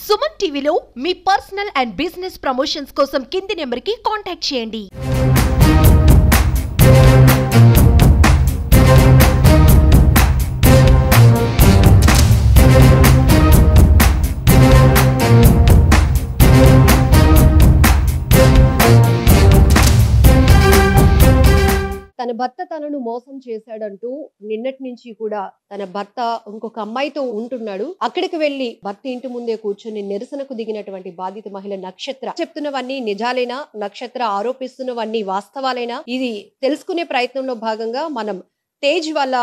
సుమన్ టీవీలో మీ personal and business promotions కోసం కింది నెంబర్కి కాంటాక్ట్ చేయండి. తన భర్త తనను మోసం చేశాడంటూ నిన్నటి నుంచి కూడా తన భర్త ఇంకొక అమ్మాయితో ఉంటున్నాడు. అక్కడికి వెళ్లి భర్త ఇంటి ముందే కూర్చొని నిరసనకు దిగినటువంటి బాధిత మహిళ నక్షత్ర చెప్తున్నవన్నీ నిజాలేనా, నక్షత్ర ఆరోపిస్తున్నవన్నీ వాస్తవాలేనా, ఇది తెలుసుకునే ప్రయత్నంలో భాగంగా మనం తేజ్ వాళ్ళ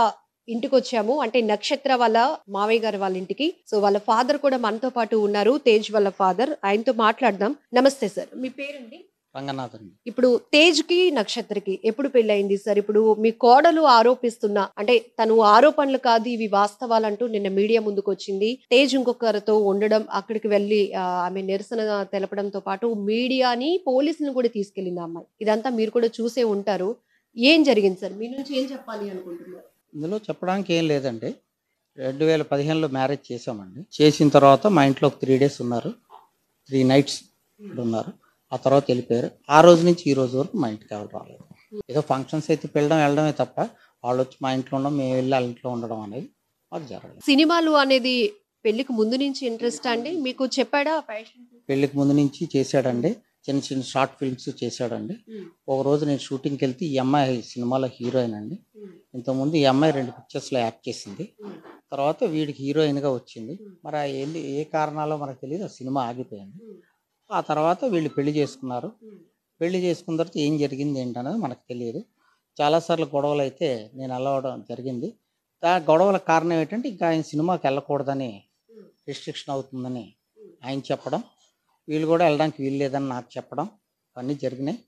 ఇంటికి వచ్చాము. అంటే నక్షత్ర వాళ్ళ మావయ్య గారు వాళ్ళ ఇంటికి. సో వాళ్ళ ఫాదర్ కూడా మనతో పాటు ఉన్నారు, తేజ్ వాళ్ళ ఫాదర్. ఆయనతో మాట్లాడదాం. నమస్తే సార్, మీ పేరండి? రంగనాథన్. ఇప్పుడు తేజ్ కి నక్షత్రకి ఎప్పుడు పెళ్ళయింది సార్? ఇప్పుడు మీ కోడలు ఆరోపిస్తున్నా, అంటే తను ఆరోపణలు కాదు ఇవి వాస్తవాలంటూ నిన్న మీడియా ముందుకు వచ్చింది. తేజ్ ఇంకొకరితో ఉండడం, అక్కడికి వెళ్లి ఆమె నిరసన తెలపడంతో పాటు మీడియాని పోలీసులను కూడా తీసుకెళ్లింది అమ్మాయి. ఇదంతా మీరు కూడా చూసే ఉంటారు. ఏం జరిగింది సార్? మీ నుంచి ఏం చెప్పాలి అనుకుంటున్నారు? ఇందులో చెప్పడానికి ఏం లేదండి. 2015లో మ్యారేజ్ చేసామండి. చేసిన తర్వాత మా ఇంట్లో ఒక 3 days ఉన్నారు, 3 nights ఉన్నారు. ఆ తర్వాత వెళ్ళిపోయారు. ఆ రోజు నుంచి ఈ రోజు వరకు మా ఇంటికి ఎవరు రాలేదు. ఏదో ఫంక్షన్స్ అయితే వెళ్ళడమే తప్ప వాళ్ళు వచ్చి మా ఇంట్లో ఉండడం, మేము వెళ్ళి వాళ్ళ ఇంట్లో ఉండడం అనేది మాకు జరగలేదు. సినిమాలు అనేది పెళ్లికి ముందు నుంచి ఇంట్రెస్ట్ అండి? మీకు చెప్పాడా? పెళ్లికి ముందు నుంచి చేశాడండి. చిన్న చిన్న షార్ట్ ఫిల్మ్స్ చేశాడండి. ఒక రోజు నేను షూటింగ్కి వెళ్తే ఈ అమ్మాయి సినిమాలో హీరోయిన్ అండి. ఇంతకుముందు ఈ అమ్మాయి 2 picturesలో యాక్ట్ చేసింది. తర్వాత వీడికి హీరోయిన్గా వచ్చింది. మరి ఏ కారణాలో మనకు తెలియదు, ఆ సినిమా ఆగిపోయింది. ఆ తర్వాత వీళ్ళు పెళ్లి చేసుకున్నారు. పెళ్లి చేసుకున్న తర్వాత ఏం జరిగింది ఏంటనేది మనకు తెలియదు. చాలాసార్లు గొడవలు అయితే నేను వెళ్ళవడం జరిగింది. ఆ గొడవల కారణం ఏంటంటే ఇంకా ఆయన సినిమాకి వెళ్ళకూడదని, రిస్ట్రిక్షన్ అవుతుందని ఆయన చెప్పడం, వీళ్ళు కూడా వెళ్ళడానికి వీలు లేదని నాకు చెప్పడం, అవన్నీ జరిగినాయి.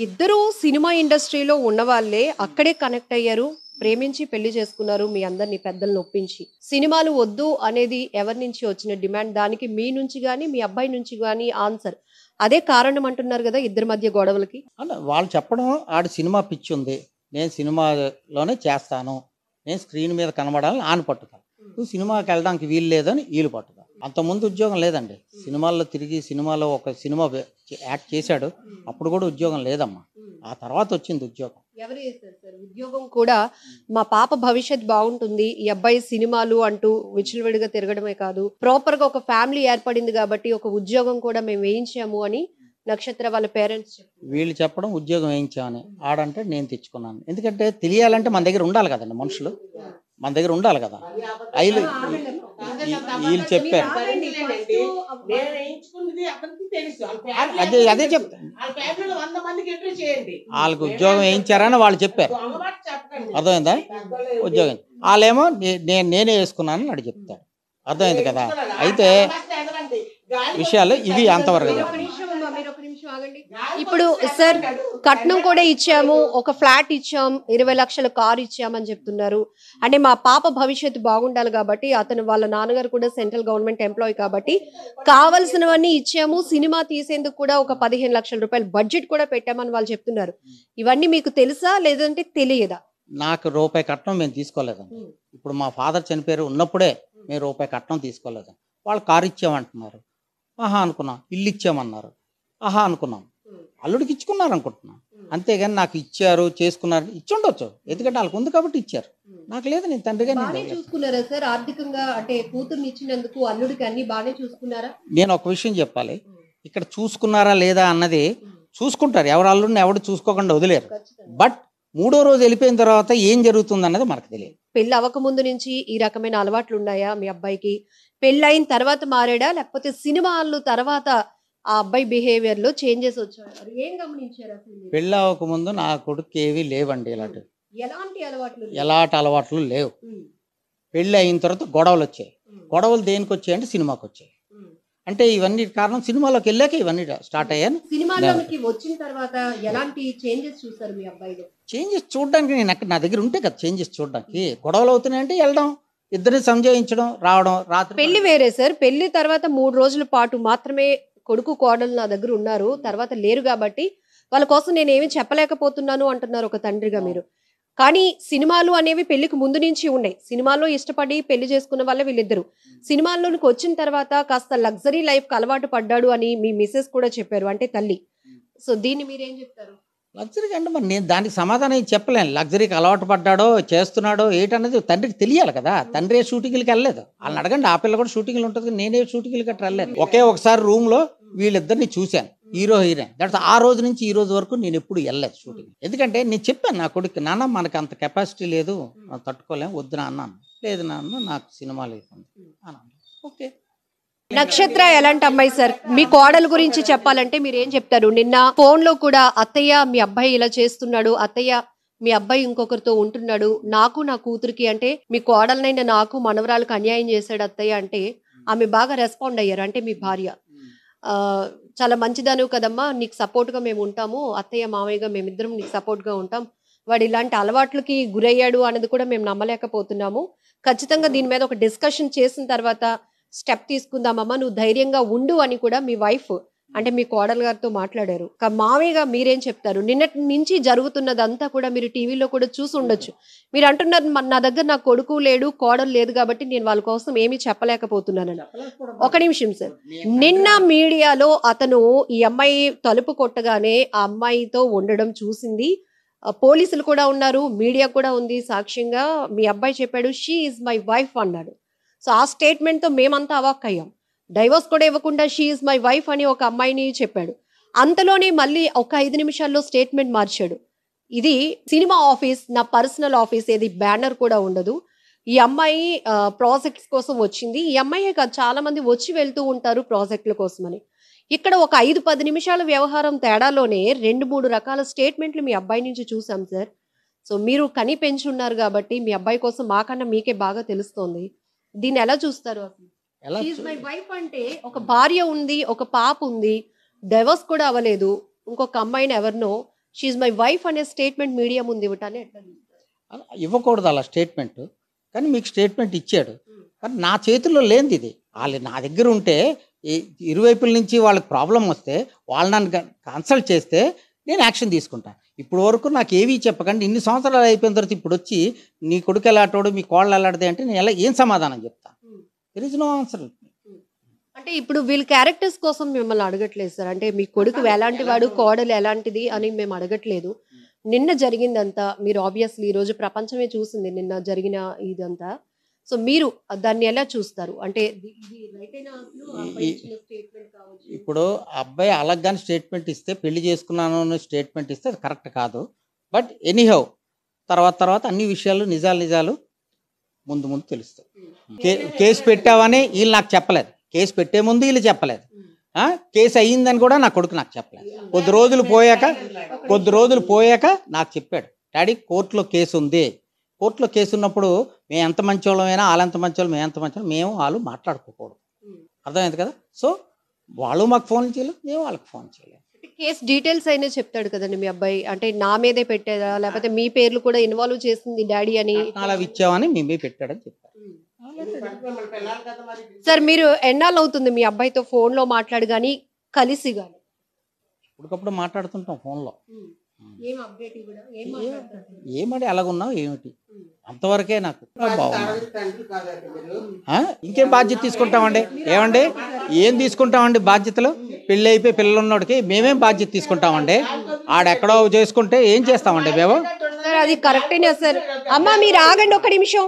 ఇద్దరు సినిమా ఇండస్ట్రీలో ఉన్న వాళ్ళే అక్కడే కనెక్ట్ అయ్యారు, ప్రేమించి పెళ్లి చేసుకున్నారు. మీ అందరినీ పెద్దలను ఒప్పించి సినిమాలు వద్దు అనేది ఎవరి నుంచి వచ్చిన డిమాండ్? దానికి మీ నుంచి గానీ మీ అబ్బాయి నుంచి గానీ ఆన్సర్ అదే కారణం అంటున్నారు కదా ఇద్దరి మధ్య గొడవలకి. వాళ్ళు చెప్పడం, ఆడి సినిమా పిచ్చి ఉంది, నేను సినిమాలోనే చేస్తాను, నేను స్క్రీన్ మీద కనబడాలని ఆయన పట్టుతాను, నువ్వు సినిమాకి వెళ్ళడానికి వీలు లేదని వీళ్ళు పట్టుతాను. అంతకుముందు ఉద్యోగం లేదండి. సినిమాల్లో తిరిగి సినిమాలో ఒక సినిమా యాక్ట్ చేశాడు, అప్పుడు కూడా ఉద్యోగం లేదమ్మా. ఆ తర్వాత వచ్చింది ఉద్యోగం. ఎవరు చేశారు సార్ ఉద్యోగం? కూడా మా పాప భవిష్యత్ బాగుంటుంది, ఈ అబ్బాయి సినిమాలు అంటూ విచ్చలవిడిగా తిరగడమే కాదు, ప్రాపర్ గా ఒక ఫ్యామిలీ ఏర్పడింది కాబట్టి ఒక ఉద్యోగం కూడా మేము వేయించాము అని నక్షత్ర వాళ్ళ పేరెంట్స్ వీళ్ళు చెప్పడం ఉద్యోగం వేయించామని. ఆడంటే నేను తెచ్చుకున్నాను. ఎందుకంటే తెలియాలంటే మన దగ్గర ఉండాలి కదండి, మనుషులు మన దగ్గర ఉండాలి కదా. వీళ్ళు చెప్పారు, అదే చెప్తాను, వాళ్ళకి ఉద్యోగం వేయించారని వాళ్ళు చెప్పారు. అర్థమైందా? ఉద్యోగం వాళ్ళేమో నేనే వేసుకున్నాను అని చెప్తాడు. అర్థమైంది కదా. అయితే విషయాలు ఇవి అంతవరకు. ఇప్పుడు సార్ కట్నం కూడా ఇచ్చాము, ఒక ఫ్లాట్ ఇచ్చాం, 20 లక్షల కారు ఇచ్చామని చెప్తున్నారు. అంటే మా పాప భవిష్యత్తు బాగుండాలి కాబట్టి, అతను వాళ్ళ నాన్నగారు కూడా సెంట్రల్ గవర్నమెంట్ ఎంప్లాయీ కాబట్టి కావాల్సినవన్నీ ఇచ్చాము, సినిమా తీసేందుకు కూడా ఒక 15 లక్షల రూపాయల బడ్జెట్ కూడా పెట్టామని వాళ్ళు చెప్తున్నారు. ఇవన్నీ మీకు తెలుసా లేదంటే తెలియదా? నాకు రూపాయి కట్నం మేము తీసుకోలేదండి. ఇప్పుడు మా ఫాదర్ చనిపోయారు ఉన్నప్పుడే మేము రూపాయి కట్నం తీసుకోలేదు. వాళ్ళు కారు ఇచ్చామంటున్నారు, ఆహా అనుకున్నాం. ఇల్లు ఇచ్చామన్నారు, ఆహా అనుకున్నాం. అల్లుడికి ఇచ్చుకున్నారు అనుకుంటున్నాం. అంతేగాని నాకు ఇచ్చారు చేసుకున్నారు ఇచ్చుండొచ్చు, ఎందుకంటే వాళ్ళకు ఉంది కాబట్టి ఇచ్చారు. నాకు లేదు, నేను తండ్రిగా చూసుకున్నారా సార్ ఆర్థికంగా? అంటే కూతుర్ని ఇచ్చినందుకు అల్లుడికి అన్ని బాగానే చూసుకున్నారా? నేను ఒక విషయం చెప్పాలి, ఇక్కడ చూసుకున్నారా లేదా అన్నది చూసుకుంటారు. ఎవరు అల్లుడిని ఎవరు చూసుకోకుండా వదిలేరు. బట్ 3వ రోజు వెళ్ళిపోయిన తర్వాత ఏం జరుగుతుంది అన్నది మనకు తెలియదు. పెళ్లి అవ్వకముందు నుంచి ఈ రకమైన అలవాట్లు ఉన్నాయా మీ అబ్బాయికి? పెళ్లి అయిన తర్వాత మారాడా, లేకపోతే సినిమాలు తర్వాత ఆ అబ్బాయి బిహేవియర్ లో చేంజెస్ వచ్చాయి? ఏం గమనించారు అసలు? పెళ్ళి అవ్వకముందు నా కొడుకు ఏవి లేవండి, ఎలాంటి అలవాట్లు లేవు. పెళ్ళి అయిన తర్వాత గొడవలు వచ్చాయి. గొడవలు దేనికి వచ్చాయంటే సినిమాకి వచ్చాయి. అంటే ఇవన్నీ కారణం సినిమాలోకి వెళ్ళాక ఇవన్నీ స్టార్ట్ అయ్యాను. సినిమాలోకి వచ్చిన తర్వాత ఎలాంటి చేంజెస్ చూసారు మీ అబ్బాయిలో? చేంజెస్ చూడడానికి నేను నా దగ్గర ఉంటే కదా చేంజెస్ చూడడానికి. గొడవలు అవుతున్నాయంటే వెళ్ళడం, ఇద్దరిని సంజయించడం, రావడం. రాత్రి పెళ్లి వేరే సార్. పెళ్లి తర్వాత 3 రోజుల పాటు మాత్రమే కొడుకు కోడలు నా దగ్గర ఉన్నారు, తర్వాత లేరు కాబట్టి వాళ్ళ కోసం నేను ఏమి చెప్పలేకపోతున్నాను అంటున్నారు ఒక తండ్రిగా మీరు. కానీ సినిమాలు అనేవి పెళ్లికి ముందు నుంచి ఉన్నాయి. సినిమాల్లో ఇష్టపడి పెళ్లి చేసుకున్న వాళ్ళే వీళ్ళిద్దరు. సినిమాల్లోనికి వచ్చిన తర్వాత కాస్త లగ్జరీ లైఫ్ కి అలవాటు పడ్డాడు అని మీ మిసెస్ కూడా చెప్పారు, అంటే తల్లి. సో దీన్ని మీరేం చెప్తారు? లగ్జరీకి అంటే మరి నేను దానికి సమాధానం ఏం చెప్పలేను. లగ్జరీకి అలవాటు పడ్డాడో చేస్తున్నాడో ఏంటన్నది తండ్రికి తెలియాలి కదా. తండ్రి షూటింగ్లకి వెళ్ళలేదు, వాళ్ళని అడగండి. ఆ పిల్ల కూడా షూటింగ్లు ఉంటుంది, నేనే షూటింగ్లకి అట్లా వెళ్ళలేదు. ఒకసారి రూమ్ లో వీళ్ళిద్దరిని చూశాను, హీరో హీరోయిన్. దట్స్ ఆ రోజు నుంచి ఈ రోజు వరకు నేను ఎప్పుడు వెళ్ళలేదు షూటింగ్. ఎందుకంటే నేను చెప్పాను నా కొడుకు, నాన్న మనకు అంత కెపాసిటీ లేదు, తట్టుకోలేము, వద్దు నాన్న. లేదు నాన్న నాకు సినిమా లేదు అన్నాను. ఓకే. నక్షత్ర ఎలాంటి అమ్మాయి సార్? మీ కోడల గురించి చెప్పాలంటే మీరు ఏం చెప్తారు? నిన్న ఫోన్ లో కూడా అత్తయ్య మీ అబ్బాయి ఇలా చేస్తున్నాడు, అత్తయ్య మీ అబ్బాయి ఇంకొకరితో ఉంటున్నాడు, నాకు నా కూతురికి అంటే మీ కోడలనైనా నాకు మనవరాలకు అన్యాయం చేశాడు అత్తయ్య అంటే ఆమె బాగా రెస్పాండ్ అయ్యారు. అంటే మీ భార్య చాలా మంచిదాను కదమ్మా, నీకు సపోర్ట్ గా మేము ఉంటాము, అత్తయ్య మామయ్యగా మేమిద్దరం నీకు సపోర్ట్ గా ఉంటాం, వాడు ఇలాంటి అలవాట్లకి గురయ్యాడు అన్నది కూడా మేము నమ్మలేకపోతున్నాము, ఖచ్చితంగా దీని మీద ఒక డిస్కషన్ చేసిన తర్వాత స్టెప్ తీసుకుందామమ్మా, నువ్వు ధైర్యంగా ఉండు అని కూడా మీ వైఫ్ అంటే మీ కోడలు గారితో మాట్లాడారు. మామయ్యగా మీరేం చెప్తారు? నిన్నటి నుంచి జరుగుతున్నదంతా కూడా మీరు టీవీలో కూడా చూసి ఉండొచ్చు. మీరు అంటున్నారు నా దగ్గర నా కొడుకు లేడు, కోడలు లేదు కాబట్టి నేను వాళ్ళ కోసం ఏమీ చెప్పలేకపోతున్నానని. ఒక నిమిషం సార్, నిన్న మీడియాలో అతను ఈ అమ్మాయి తలుపు కొట్టగానే ఆ అమ్మాయితో ఉండడం చూసింది, పోలీసులు కూడా ఉన్నారు, మీడియా కూడా ఉంది సాక్ష్యంగా. మీ అబ్బాయి చెప్పాడు షీ ఈజ్ మై వైఫ్ అన్నాడు. సో ఆ స్టేట్మెంట్ తో మేమంతా అవాక్ అయ్యాం. డైవర్స్ కూడా ఇవ్వకుండా షీ ఈజ్ మై వైఫ్ అని ఒక అమ్మాయిని చెప్పాడు. అంతలోనే మళ్ళీ ఒక 5 నిమిషాల్లో స్టేట్మెంట్ మార్చాడు. ఇది సినిమా ఆఫీస్, నా పర్సనల్ ఆఫీస్, ఏది బ్యానర్ కూడా ఉండదు. ఈ అమ్మాయి ప్రాజెక్ట్స్ కోసం వచ్చింది. ఈ అమ్మాయి కాదు, చాలా మంది వచ్చి వెళ్తూ ఉంటారు ప్రాజెక్టుల కోసమని. ఇక్కడ ఒక 5-10 నిమిషాల వ్యవహారం తేడాలోనే 2-3 రకాల స్టేట్మెంట్లు మీ అబ్బాయి నుంచి చూసాం సార్. సో మీరు కని పెంచున్నారు కాబట్టి మీ అబ్బాయి కోసం మాకన్నా మీకే బాగా తెలుస్తోంది. దీన్ని ఎలా చూస్తారు? మై వైఫ్ అంటే ఒక భార్య ఉంది, ఒక పాప ఉంది, డైవర్స్ కూడా అవ్వలేదు, ఇంకొక అమ్మాయిని ఎవరినో షీఈ్ మై వైఫ్ అనే స్టేట్మెంట్ మీడియా ముందు ఇవ్వటాన్ని ఎట్లా ఇవ్వకూడదు అలా స్టేట్మెంట్. కానీ మీకు స్టేట్మెంట్ ఇచ్చాడు, కానీ నా చేతుల్లో లేనిది ఇది. వాళ్ళు నా దగ్గర ఉంటే ఇరువైపుల నుంచి వాళ్ళకి ప్రాబ్లం వస్తే వాళ్ళు నన్ను కన్సల్ట్ చేస్తే నేను యాక్షన్ తీసుకుంటాను. ఇప్పుడు వరకు నాకు ఏవీ చెప్పకండి, ఇన్ని సంవత్సరాలు అయిపోయిన తర్వాత ఇప్పుడు వచ్చి నీ కొడుకు ఎలాంటోడు మీ కోళ్ళు ఎలాంటిది అంటే నేను ఏం సమాధానం చెప్తాను? There is no answer. అంటే ఇప్పుడు వీళ్ళ క్యారెక్టర్స్ కోసం మిమ్మల్ని అడగట్లేదు సార్, అంటే మీ కొడుకు ఎలాంటి వాడు, కోడలు ఎలాంటిది అని మేము అడగట్లేదు. నిన్న జరిగిందంతా మీరు ఆబ్వియస్లీ ఈ రోజు ప్రపంచమే చూసింది నిన్న జరిగిన ఇదంతా. సో మీరు దాన్ని ఎలా చూస్తారు? అంటే ఇప్పుడు అబ్బాయి అలాగని స్టేట్మెంట్ ఇస్తే, పెళ్లి చేసుకున్నాను అనే స్టేట్మెంట్ ఇస్తే అది కరెక్ట్ కాదు. బట్ ఎనీహౌ తర్వాత అన్ని విషయాలు నిజాలు ముందు తెలుస్తాయి. కేసు పెట్టావని వీళ్ళు నాకు చెప్పలేదు, కేసు పెట్టే ముందు వీళ్ళు చెప్పలేదు, కేసు అయ్యిందని కూడా నా కొడుకు నాకు చెప్పలేదు. కొద్ది రోజులు పోయాక నాకు చెప్పాడు, డాడీ కోర్టులో కేసు ఉంది, కోర్టులో కేసు ఉన్నప్పుడు మేము ఎంత మంచోళ్ళమైనా వాళ్ళెంత మంచోళ్ళు మేము ఎంత మంచోళ్ళు, మేము వాళ్ళు మాట్లాడుకోకూడదు. అర్థమైంది కదా? సో వాళ్ళు మాకు ఫోన్ చేయలేదు, మేము వాళ్ళకి ఫోన్ చేయలేదు. కేసు డీటెయిల్స్ అయినా చెప్తాడు కదండి మీ అబ్బాయి, అంటే నా మీదే పెట్టేదా లేకపోతే మీ పేర్లు కూడా ఇన్వాల్వ్ చేసింది డాడీ అని అలా ఇచ్చామని మేమే పెట్టాడని చెప్పారు. సార్ మీరు ఎన్నాళ్ళు అవుతుంది మీ అబ్బాయితో ఫోన్ లో మాట్లాడు గాని కలిసి గాని? ఇప్పటికప్పుడు మాట్లాడుతుంటాం ఫోన్లో. ఏమడి అలాగున్నావు ఏమిటి అంతవరకే నాకు బాగుంది. ఇంకేం బాధ్యత తీసుకుంటామండి? ఏమండి ఏం తీసుకుంటామండి బాధ్యతలు? పెళ్ళి అయిపోయి పిల్లలు ఉన్నోడికి మేమేం బాధ్యత తీసుకుంటామండి? ఆడెక్కడో చేసుకుంటే ఏం చేస్తామండి మేము? అది కరెక్టేనా సార్? అమ్మా మీరు ఆగండి ఒక నిమిషం.